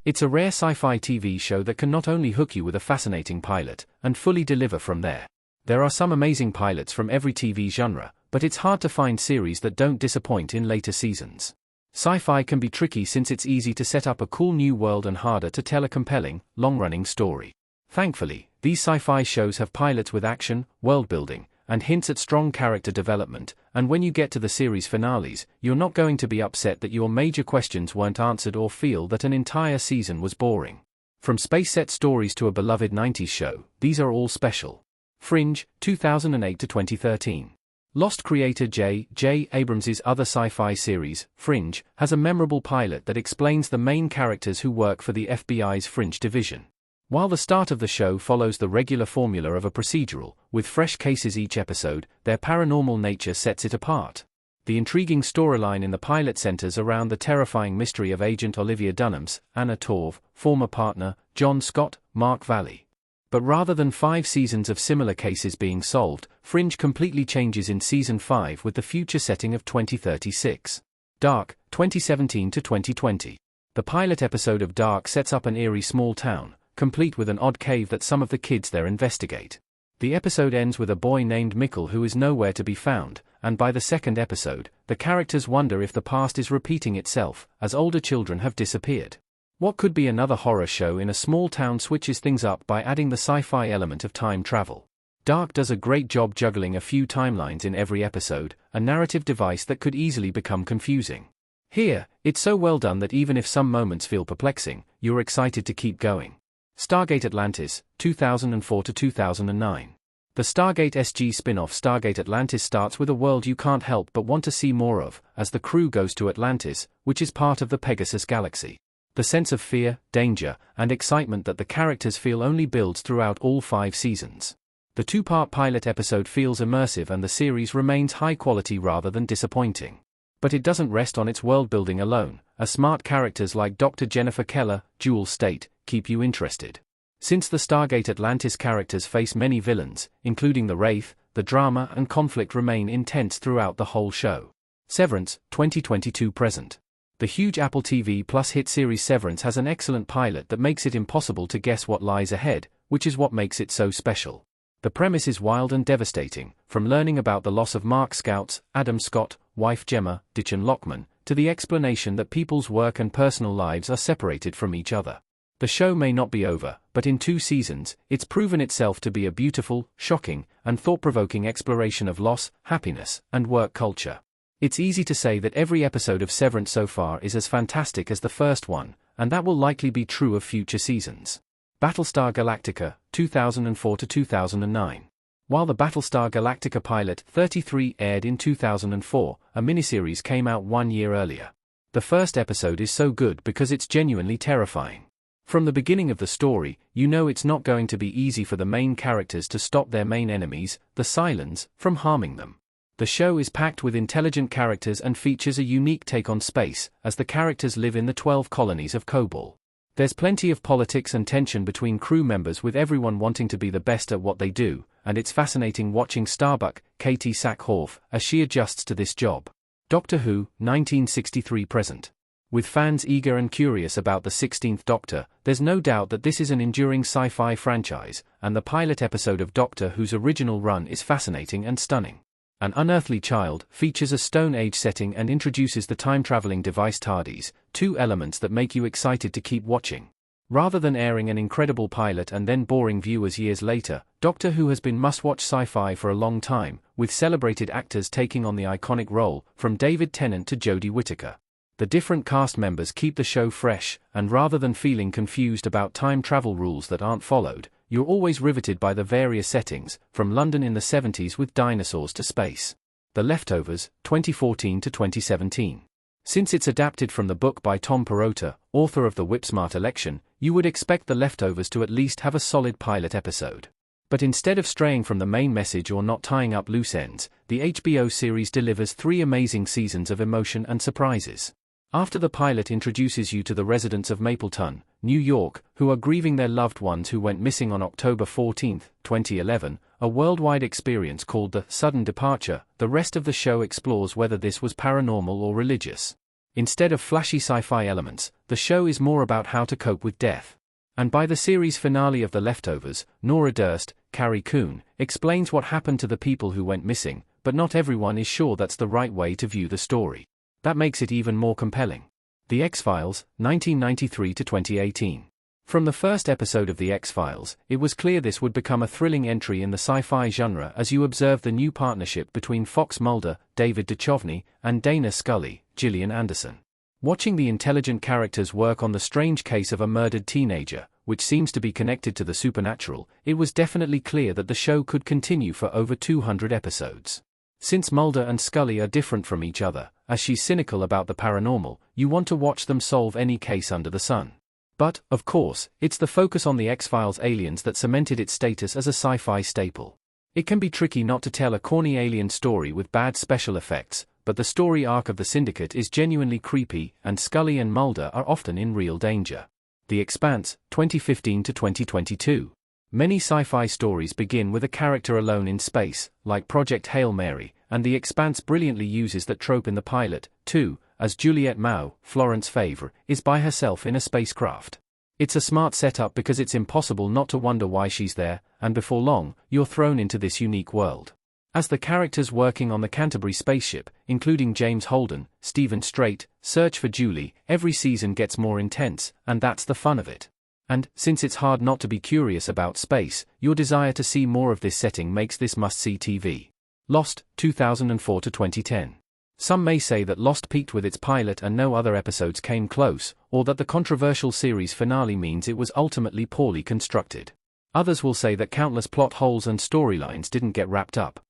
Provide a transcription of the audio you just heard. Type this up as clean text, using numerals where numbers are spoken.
It's a rare sci-fi TV show that can not only hook you with a fascinating pilot, and fully deliver from there. There are some amazing pilots from every TV genre, but it's hard to find series that don't disappoint in later seasons. Sci-fi can be tricky since it's easy to set up a cool new world and harder to tell a compelling, long-running story. Thankfully, these sci-fi shows have pilots with action, world-building, and hints at strong character development, and when you get to the series finales, you're not going to be upset that your major questions weren't answered or feel that an entire season was boring. From space set stories to a beloved 90s show, these are all special. Fringe, 2008 to 2013. Lost creator J.J. Abrams' other sci-fi series, Fringe, has a memorable pilot that explains the main characters who work for the FBI's Fringe division. While the start of the show follows the regular formula of a procedural, with fresh cases each episode, their paranormal nature sets it apart. The intriguing storyline in the pilot centers around the terrifying mystery of Agent Olivia Dunham's, Anna Torv, former partner, John Scott, Mark Valley. But rather than 5 seasons of similar cases being solved, Fringe completely changes in Season 5 with the future setting of 2036. Dark, 2017 to 2020. The pilot episode of Dark sets up an eerie small town, complete with an odd cave that some of the kids there investigate. The episode ends with a boy named Mikkel who is nowhere to be found, and by the second episode, the characters wonder if the past is repeating itself, as older children have disappeared. What could be another horror show in a small town switches things up by adding the sci-fi element of time travel. Dark does a great job juggling a few timelines in every episode, a narrative device that could easily become confusing. Here, it's so well done that even if some moments feel perplexing, you're excited to keep going. Stargate Atlantis, 2004 to 2009. The Stargate SG spin-off Stargate Atlantis starts with a world you can't help but want to see more of, as the crew goes to Atlantis, which is part of the Pegasus galaxy. The sense of fear, danger, and excitement that the characters feel only builds throughout all 5 seasons. The 2-part pilot episode feels immersive and the series remains high quality rather than disappointing. But it doesn't rest on its world-building alone, as smart characters like Dr. Jennifer Keller, Jewel State, keep you interested. Since the Stargate Atlantis characters face many villains, including the Wraith, the drama and conflict remain intense throughout the whole show. Severance, 2022 present. The huge Apple TV Plus hit series Severance has an excellent pilot that makes it impossible to guess what lies ahead, which is what makes it so special. The premise is wild and devastating, from learning about the loss of Mark Scout's, Adam Scott, wife Gemma, Ditchin Lockman, to the explanation that people's work and personal lives are separated from each other. The show may not be over, but in 2 seasons, it's proven itself to be a beautiful, shocking, and thought-provoking exploration of loss, happiness, and work culture. It's easy to say that every episode of Severance so far is as fantastic as the first one, and that will likely be true of future seasons. Battlestar Galactica, 2004 to 2009. While the Battlestar Galactica pilot 33 aired in 2004, a miniseries came out 1 year earlier. The first episode is so good because it's genuinely terrifying. From the beginning of the story, you know it's not going to be easy for the main characters to stop their main enemies, the Cylons, from harming them. The show is packed with intelligent characters and features a unique take on space, as the characters live in the 12 colonies of Kobol. There's plenty of politics and tension between crew members with everyone wanting to be the best at what they do, and it's fascinating watching Starbuck, Katie Sackhoff, as she adjusts to this job. Doctor Who, 1963 present. With fans eager and curious about the 16th Doctor, there's no doubt that this is an enduring sci-fi franchise, and the pilot episode of Doctor Who's original run is fascinating and stunning. An Unearthly Child features a Stone Age setting and introduces the time-traveling device TARDIS, 2 elements that make you excited to keep watching. Rather than airing an incredible pilot and then boring viewers years later, Doctor Who has been must-watch sci-fi for a long time, with celebrated actors taking on the iconic role, from David Tennant to Jodie Whittaker. The different cast members keep the show fresh, and rather than feeling confused about time travel rules that aren't followed, you're always riveted by the various settings, from London in the 70s with dinosaurs to space. The Leftovers, 2014 to 2017. Since it's adapted from the book by Tom Perrotta, author of The Whipsmart Election, you would expect The Leftovers to at least have a solid pilot episode. But instead of straying from the main message or not tying up loose ends, the HBO series delivers 3 amazing seasons of emotion and surprises. After the pilot introduces you to the residents of Mapleton, New York, who are grieving their loved ones who went missing on October 14, 2011, a worldwide experience called The Sudden Departure, the rest of the show explores whether this was paranormal or religious. Instead of flashy sci-fi elements, the show is more about how to cope with death. And by the series finale of The Leftovers, Nora Durst, Carrie Coon, explains what happened to the people who went missing, but not everyone is sure that's the right way to view the story. That makes it even more compelling. The X-Files, 1993 to 2018. From the first episode of The X-Files, it was clear this would become a thrilling entry in the sci-fi genre as you observe the new partnership between Fox Mulder, David Duchovny, and Dana Scully, Gillian Anderson. Watching the intelligent characters work on the strange case of a murdered teenager, which seems to be connected to the supernatural, it was definitely clear that the show could continue for over 200 episodes. Since Mulder and Scully are different from each other, as she's cynical about the paranormal, you want to watch them solve any case under the sun. But, of course, it's the focus on the X-Files aliens that cemented its status as a sci-fi staple. It can be tricky not to tell a corny alien story with bad special effects, but the story arc of the Syndicate is genuinely creepy, and Scully and Mulder are often in real danger. The Expanse, 2015 to 2022. Many sci-fi stories begin with a character alone in space, like Project Hail Mary, and The Expanse brilliantly uses that trope in the pilot, too, as Juliette Mao, Florence Favre, is by herself in a spacecraft. It's a smart setup because it's impossible not to wonder why she's there, and before long, you're thrown into this unique world. As the characters working on the Canterbury spaceship, including James Holden, Stephen Strait, search for Julie, every season gets more intense, and that's the fun of it. And, since it's hard not to be curious about space, your desire to see more of this setting makes this must-see TV. Lost, 2004 to 2010. Some may say that Lost peaked with its pilot and no other episodes came close, or that the controversial series finale means it was ultimately poorly constructed. Others will say that countless plot holes and storylines didn't get wrapped up.